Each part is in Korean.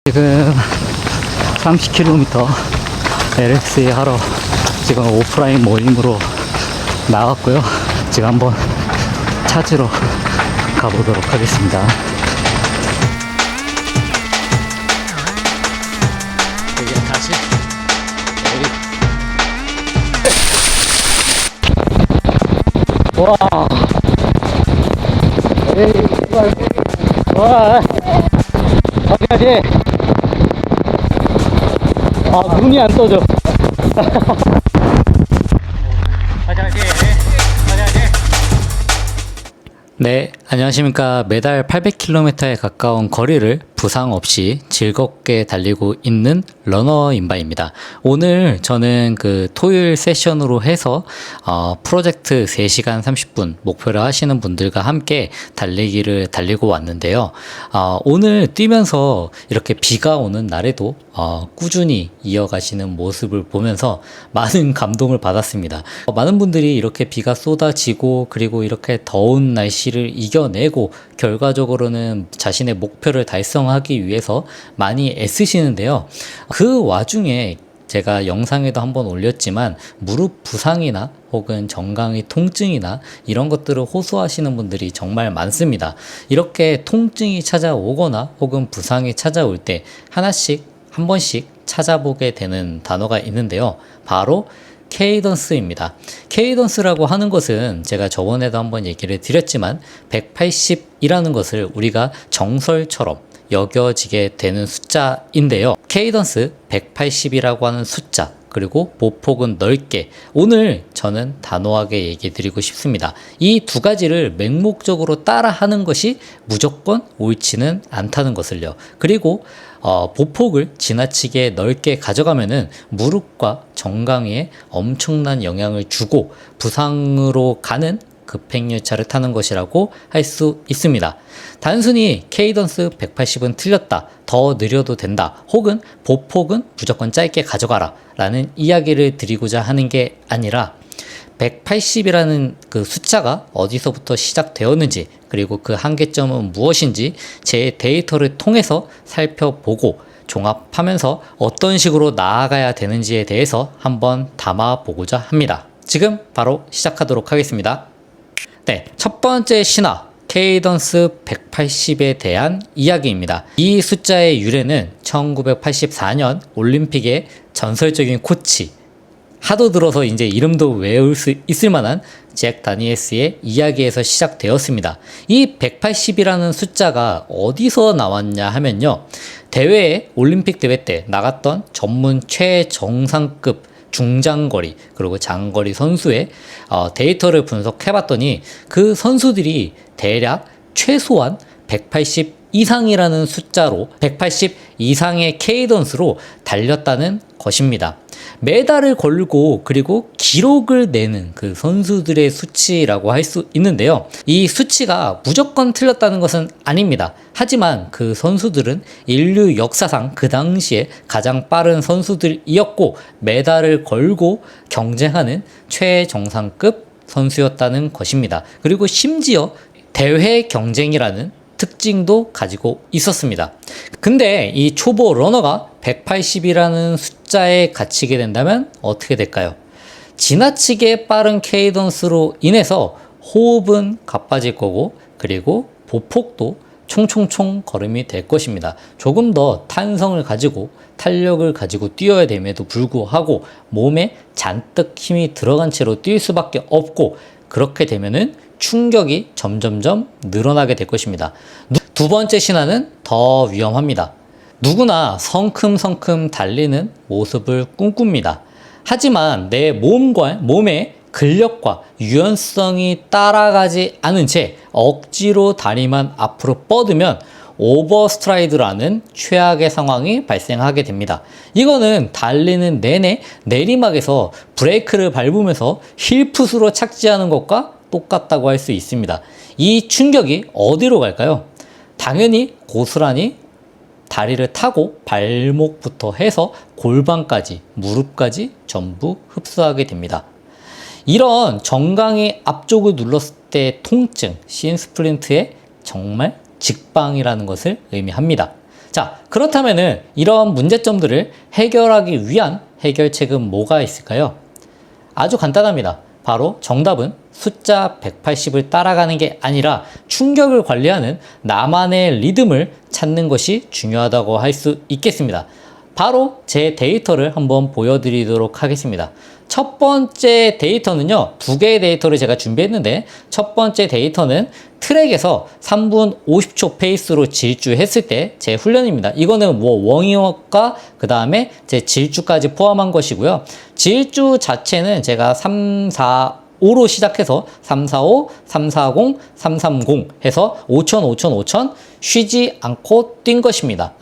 지금 30km LXA 하러 지금 오프라인 모임으로 나왔고요. 지금 한번 찾으러 가보도록 하겠습니다. 여기 다시 와, 에이, 와, 어디가지? 아, 눈이 안 떠져. 네, 안녕하십니까. 매달 800km에 가까운 거리를 부상 없이 즐겁게 달리고 있는 러너 인바입니다. 오늘 저는 그 토요일 세션으로 해서 프로젝트 3시간 30분 목표를 하시는 분들과 함께 달리기를 달리고 왔는데요. 오늘 뛰면서 이렇게 비가 오는 날에도 꾸준히 이어가시는 모습을 보면서 많은 감동을 받았습니다. 많은 분들이 이렇게 비가 쏟아지고 그리고 이렇게 더운 날씨를 이겨내고 결과적으로는 자신의 목표를 달성하기 위해서 많이 애쓰시는데요. 그 와중에 제가 영상에도 한번 올렸지만 무릎 부상이나 혹은 정강이 통증이나 이런 것들을 호소하시는 분들이 정말 많습니다. 이렇게 통증이 찾아오거나 혹은 부상이 찾아올 때 하나씩 한 번씩 찾아보게 되는 단어가 있는데요. 바로 케이던스입니다. 케이던스라고 하는 것은 제가 저번에도 한번 얘기를 드렸지만 180이라는 것을 우리가 정설처럼 여겨지게 되는 숫자인데요. 케이던스 180이라고 하는 숫자, 그리고 보폭은 넓게, 오늘 저는 단호하게 얘기 드리고 싶습니다. 이 두 가지를 맹목적으로 따라 하는 것이 무조건 옳지는 않다는 것을요. 그리고 보폭을 지나치게 넓게 가져가면은 무릎과 정강이에 엄청난 영향을 주고 부상으로 가는 급행열차를 타는 것이라고 할 수 있습니다. 단순히 케이던스 180은 틀렸다, 더 느려도 된다, 혹은 보폭은 무조건 짧게 가져가라 라는 이야기를 드리고자 하는 게 아니라 180이라는 그 숫자가 어디서부터 시작되었는지, 그리고 그 한계점은 무엇인지 제 데이터를 통해서 살펴보고 종합하면서 어떤 식으로 나아가야 되는지에 대해서 한번 담아보고자 합니다. 지금 바로 시작하도록 하겠습니다. 네, 첫 번째 신화, 케이던스 180에 대한 이야기입니다. 이 숫자의 유래는 1984년 올림픽의 전설적인 코치, 하도 들어서 이제 이름도 외울 수 있을 만한 잭 다니엘스의 이야기에서 시작되었습니다. 이 180이라는 숫자가 어디서 나왔냐 하면요, 대회에 올림픽 대회 때 나갔던 전문 최정상급 중장거리 그리고 장거리 선수의 데이터를 분석해봤더니 그 선수들이 대략 최소한 180 이상이라는 숫자로 180 이상의 케이던스로 달렸다는 것입니다. 메달을 걸고 그리고 기록을 내는 그 선수들의 수치라고 할 수 있는데요. 이 수치가 무조건 틀렸다는 것은 아닙니다. 하지만 그 선수들은 인류 역사상 그 당시에 가장 빠른 선수들이었고 메달을 걸고 경쟁하는 최정상급 선수였다는 것입니다. 그리고 심지어 대회 경쟁이라는 특징도 가지고 있었습니다. 근데 이 초보 러너가 180이라는 숫자에 갇히게 된다면 어떻게 될까요? 지나치게 빠른 케이던스로 인해서 호흡은 가빠질 거고, 그리고 보폭도 총총총 걸음이 될 것입니다. 조금 더 탄성을 가지고 탄력을 가지고 뛰어야 됨에도 불구하고 몸에 잔뜩 힘이 들어간 채로 뛸 수밖에 없고, 그렇게 되면은 충격이 점점점 늘어나게 될 것입니다. 두 번째 신화는 더 위험합니다. 누구나 성큼성큼 달리는 모습을 꿈꿉니다. 하지만 내 몸의 근력과 유연성이 따라가지 않은 채 억지로 다리만 앞으로 뻗으면 오버스트라이드라는 최악의 상황이 발생하게 됩니다. 이거는 달리는 내내 내리막에서 브레이크를 밟으면서 힐풋으로 착지하는 것과 똑같다고 할 수 있습니다. 이 충격이 어디로 갈까요? 당연히 고스란히 다리를 타고 발목부터 해서 골반까지, 무릎까지 전부 흡수하게 됩니다. 이런 정강이 앞쪽을 눌렀을 때 통증, 신스플린트의 정말 직방이라는 것을 의미합니다. 자, 그렇다면은 이런 문제점들을 해결하기 위한 해결책은 뭐가 있을까요? 아주 간단합니다. 바로 정답은 숫자 180을 따라가는 게 아니라 충격을 관리하는 나만의 리듬을 찾는 것이 중요하다고 할 수 있겠습니다. 바로 제 데이터를 한번 보여드리도록 하겠습니다. 첫 번째 데이터는요, 두 개의 데이터를 제가 준비했는데, 첫 번째 데이터는 트랙에서 3분 50초 페이스로 질주했을 때 제 훈련입니다. 이거는 뭐 워밍업과 그 다음에 제 질주까지 포함한 것이고요. 질주 자체는 제가 3, 4, 5로 시작해서 3, 4, 5, 3, 4, 0, 3, 3, 0 해서 5천, 5천, 5천 쉬지 않고 뛴 것입니다.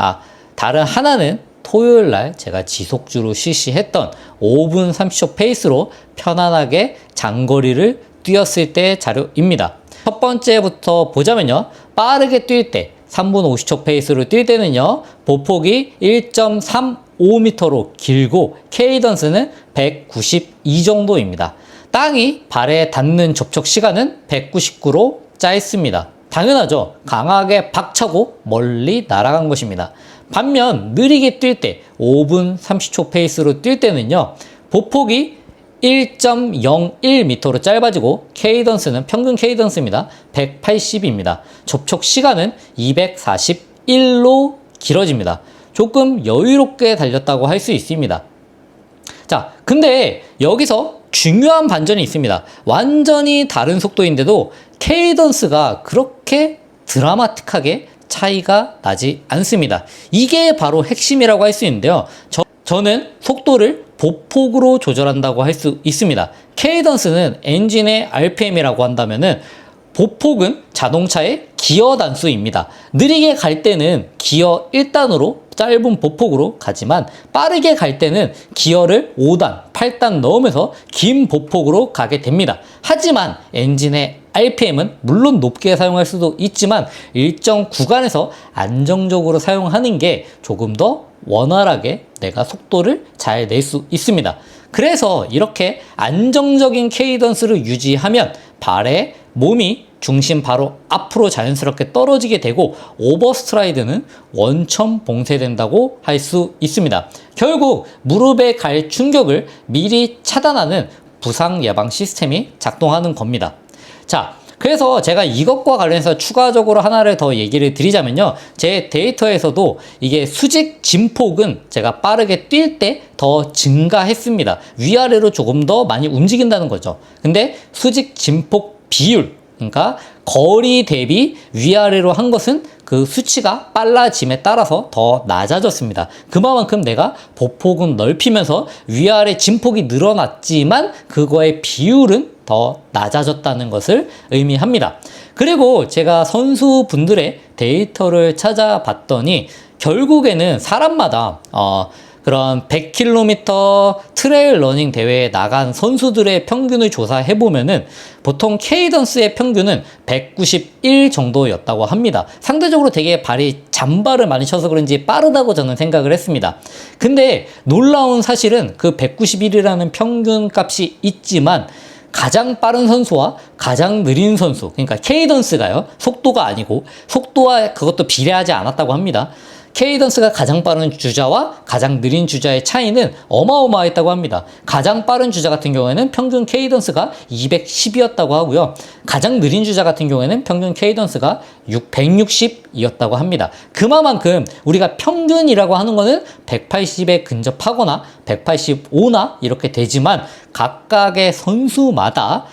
다른 하나는 토요일 날 제가 지속주로 실시했던 5분 30초 페이스로 편안하게 장거리를 뛰었을 때 자료입니다. 첫 번째부터 보자면요. 빠르게 뛸 때 3분 50초 페이스로 뛸 때는요. 보폭이 1.35m로 길고 케이던스는 192 정도입니다. 땅이 발에 닿는 접촉 시간은 199로 짧습니다. 당연하죠. 강하게 박차고 멀리 날아간 것입니다. 반면 느리게 뛸 때 5분 30초 페이스로 뛸 때는요. 보폭이 1.01m로 짧아지고 케이던스는 평균 케이던스입니다. 180입니다. 접촉 시간은 241로 길어집니다. 조금 여유롭게 달렸다고 할 수 있습니다. 자, 근데 여기서 중요한 반전이 있습니다. 완전히 다른 속도인데도 케이던스가 그렇게 드라마틱하게 차이가 나지 않습니다. 이게 바로 핵심이라고 할 수 있는데요. 저는 속도를 보폭으로 조절한다고 할 수 있습니다. 케이던스는 엔진의 RPM이라고 한다면은 보폭은 자동차의 기어 단수입니다. 느리게 갈 때는 기어 1단으로 짧은 보폭으로 가지만 빠르게 갈 때는 기어를 5단, 8단 넣으면서 긴 보폭으로 가게 됩니다. 하지만 엔진의 RPM은 물론 높게 사용할 수도 있지만 일정 구간에서 안정적으로 사용하는 게 조금 더 원활하게 내가 속도를 잘 낼 수 있습니다. 그래서 이렇게 안정적인 케이던스를 유지하면 발의 몸이 중심 바로 앞으로 자연스럽게 떨어지게 되고 오버스트라이드는 원천 봉쇄된다고 할 수 있습니다. 결국 무릎에 갈 충격을 미리 차단하는 부상 예방 시스템이 작동하는 겁니다. 자, 그래서 제가 이것과 관련해서 추가적으로 하나를 더 얘기를 드리자면요. 제 데이터에서도 이게 수직 진폭은 제가 빠르게 뛸 때 더 증가했습니다. 위아래로 조금 더 많이 움직인다는 거죠. 근데 수직 진폭 비율, 그러니까 거리 대비 위아래로 한 것은 그 수치가 빨라짐에 따라서 더 낮아졌습니다. 그만큼 내가 보폭은 넓히면서 위아래 진폭이 늘어났지만 그거의 비율은 더 낮아졌다는 것을 의미합니다. 그리고 제가 선수분들의 데이터를 찾아봤더니 결국에는 사람마다 그런 100km 트레일 러닝 대회에 나간 선수들의 평균을 조사해보면은 보통 케이던스의 평균은 191 정도였다고 합니다. 상대적으로 되게 발이 잔발을 많이 쳐서 그런지 빠르다고 저는 생각을 했습니다. 근데 놀라운 사실은 그 191이라는 평균 값이 있지만 가장 빠른 선수와 가장 느린 선수, 그러니까 케이던스가요, 속도가 아니고 속도와 그것도 비례하지 않았다고 합니다. 케이던스가 가장 빠른 주자와 가장 느린 주자의 차이는 어마어마했다고 합니다. 가장 빠른 주자 같은 경우에는 평균 케이던스가 210이었다고 하고요. 가장 느린 주자 같은 경우에는 평균 케이던스가 160이었다고 합니다. 그만큼 우리가 평균이라고 하는 거는 180에 근접하거나 185나 이렇게 되지만 각각의 선수마다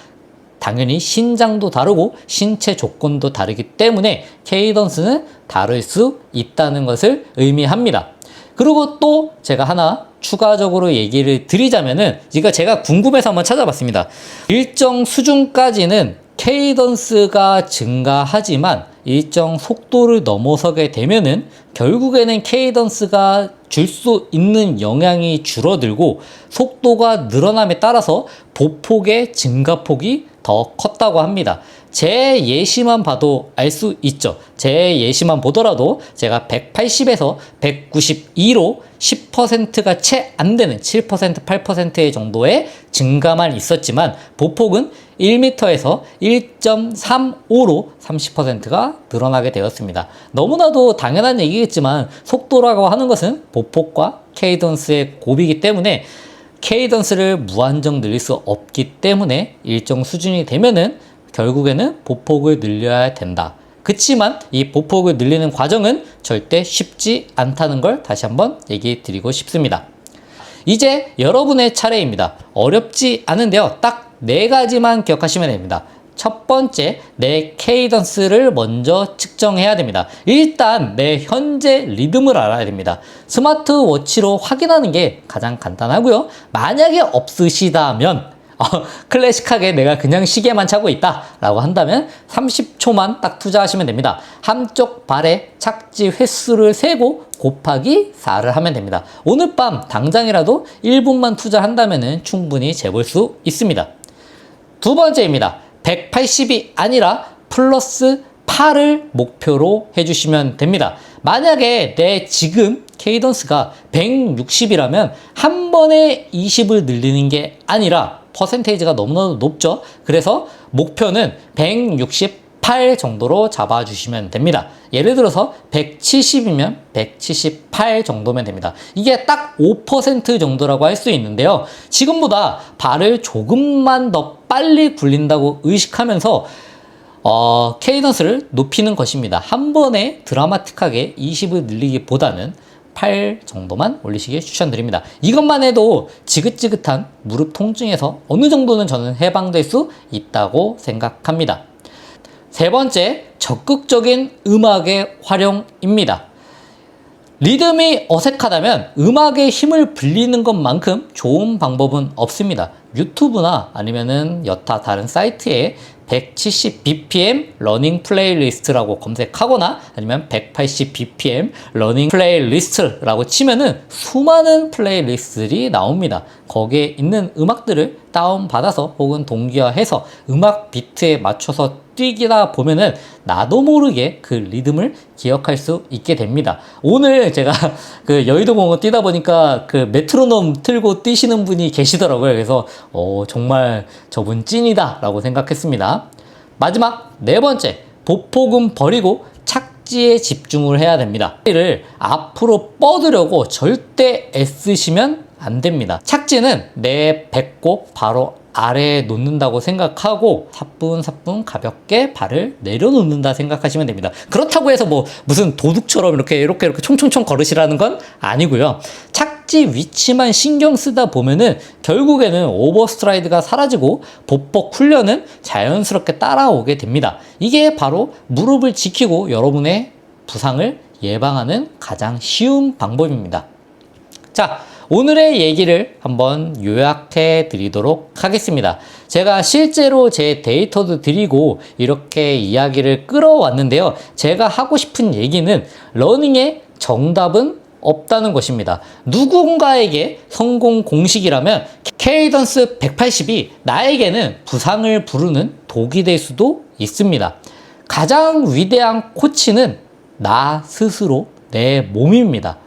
당연히 신장도 다르고 신체 조건도 다르기 때문에 케이던스는 다를 수 있다는 것을 의미합니다. 그리고 또 제가 하나 추가적으로 얘기를 드리자면은 이거 제가 궁금해서 한번 찾아봤습니다. 일정 수준까지는 케이던스가 증가하지만 일정 속도를 넘어서게 되면은 결국에는 케이던스가 줄 수 있는 영향이 줄어들고 속도가 늘어남에 따라서 보폭의 증가폭이 더 컸다고 합니다. 제 예시만 봐도 알 수 있죠. 제 예시만 보더라도 제가 180에서 192로 10%가 채 안 되는 7%, 8%의 정도의 증가만 있었지만 보폭은 1m에서 1.35로 30%가 늘어나게 되었습니다. 너무나도 당연한 얘기겠지만 속도라고 하는 것은 보폭과 케이던스의 곱이기 때문에 케이던스를 무한정 늘릴 수 없기 때문에 일정 수준이 되면은 결국에는 보폭을 늘려야 된다. 그치만 이 보폭을 늘리는 과정은 절대 쉽지 않다는 걸 다시 한번 얘기 드리고 싶습니다. 이제 여러분의 차례입니다. 어렵지 않은데요. 딱 4가지만 기억하시면 됩니다. 첫 번째, 내 케이던스를 먼저 측정해야 됩니다. 일단 내 현재 리듬을 알아야 됩니다. 스마트워치로 확인하는 게 가장 간단하고요. 만약에 없으시다면 클래식하게 내가 그냥 시계만 차고 있다 라고 한다면 30초만 딱 투자하시면 됩니다. 한쪽 발의 착지 횟수를 세고 곱하기 4를 하면 됩니다. 오늘 밤 당장이라도 1분만 투자한다면 충분히 재볼 수 있습니다. 두 번째입니다. 180이 아니라 플러스 8을 목표로 해주시면 됩니다. 만약에 내 지금 케이던스가 160이라면 한 번에 20을 늘리는 게 아니라 퍼센테이지가 너무나도 높죠. 그래서 목표는 168 정도로 잡아주시면 됩니다. 예를 들어서 170이면 178 정도면 됩니다. 이게 딱 5% 정도라고 할 수 있는데요. 지금보다 발을 조금만 더 빨리 굴린다고 의식하면서 케이던스를 높이는 것입니다. 한 번에 드라마틱하게 20을 늘리기보다는 8 정도만 올리시길 추천드립니다. 이것만 해도 지긋지긋한 무릎 통증에서 어느 정도는 저는 해방될 수 있다고 생각합니다. 세 번째, 적극적인 음악의 활용입니다. 리듬이 어색하다면 음악에 힘을 빌리는 것만큼 좋은 방법은 없습니다. 유튜브나 아니면은 여타 다른 사이트에 170bpm 러닝 플레이리스트라고 검색하거나 아니면 180bpm 러닝 플레이리스트라고 치면은 수많은 플레이리스트들이 나옵니다. 거기에 있는 음악들을 다운받아서 혹은 동기화해서 음악 비트에 맞춰서 뛰기다 보면은 나도 모르게 그 리듬을 기억할 수 있게 됩니다. 오늘 제가 그 여의도공원 뛰다 보니까 그 메트로놈 틀고 뛰시는 분이 계시더라고요. 그래서 정말 저분 찐이다 라고 생각했습니다. 마지막 네 번째, 보폭은 버리고 착지에 집중을 해야 됩니다. 를 앞으로 뻗으려고 절대 애쓰시면 안 됩니다. 착지는 내 배꼽 바로 아래에 놓는다고 생각하고 사뿐사뿐 가볍게 발을 내려놓는다 생각하시면 됩니다. 그렇다고 해서 뭐 무슨 도둑처럼 이렇게 총총총 걸으시라는 건 아니고요. 착지 위치만 신경 쓰다 보면은 결국에는 오버스트라이드가 사라지고 보폭 훈련은 자연스럽게 따라오게 됩니다. 이게 바로 무릎을 지키고 여러분의 부상을 예방하는 가장 쉬운 방법입니다. 자, 오늘의 얘기를 한번 요약해 드리도록 하겠습니다. 제가 실제로 제 데이터도 드리고 이렇게 이야기를 끌어왔는데요. 제가 하고 싶은 얘기는 러닝의 정답은 없다는 것입니다. 누군가에게 성공 공식이라면 케이던스 180이 나에게는 부상을 부르는 독이 될 수도 있습니다. 가장 위대한 코치는 나 스스로 내 몸입니다.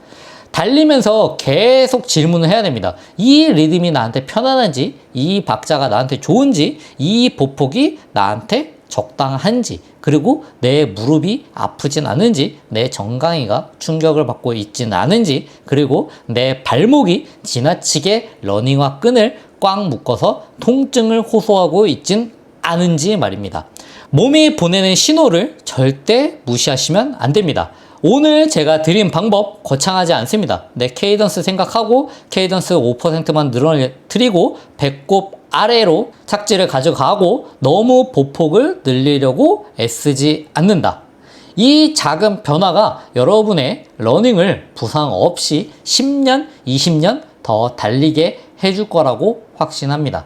달리면서 계속 질문을 해야 됩니다. 이 리듬이 나한테 편안한지, 이 박자가 나한테 좋은지, 이 보폭이 나한테 적당한지, 그리고 내 무릎이 아프진 않은지, 내 정강이가 충격을 받고 있진 않은지, 그리고 내 발목이 지나치게 러닝화 끈을 꽉 묶어서 통증을 호소하고 있진 않은지 말입니다. 몸이 보내는 신호를 절대 무시하시면 안 됩니다. 오늘 제가 드린 방법 거창하지 않습니다. 내 케이던스 생각하고 케이던스 5%만 늘어뜨리고 배꼽 아래로 착지를 가져가고 너무 보폭을 늘리려고 애쓰지 않는다. 이 작은 변화가 여러분의 러닝을 부상 없이 10년, 20년 더 달리게 해줄 거라고 확신합니다.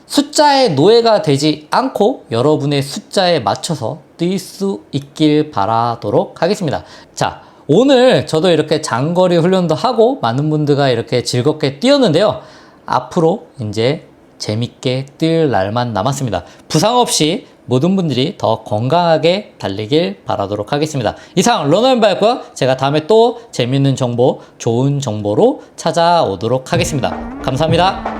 숫자의 노예가 되지 않고 여러분의 숫자에 맞춰서 뛸 수 있길 바라도록 하겠습니다. 자, 오늘 저도 이렇게 장거리 훈련도 하고 많은 분들과 이렇게 즐겁게 뛰었는데요. 앞으로 이제 재밌게 뛸 날만 남았습니다. 부상 없이 모든 분들이 더 건강하게 달리길 바라도록 하겠습니다. 이상 러너인바였고요. 제가 다음에 또 재밌는 정보, 좋은 정보로 찾아오도록 하겠습니다. 감사합니다.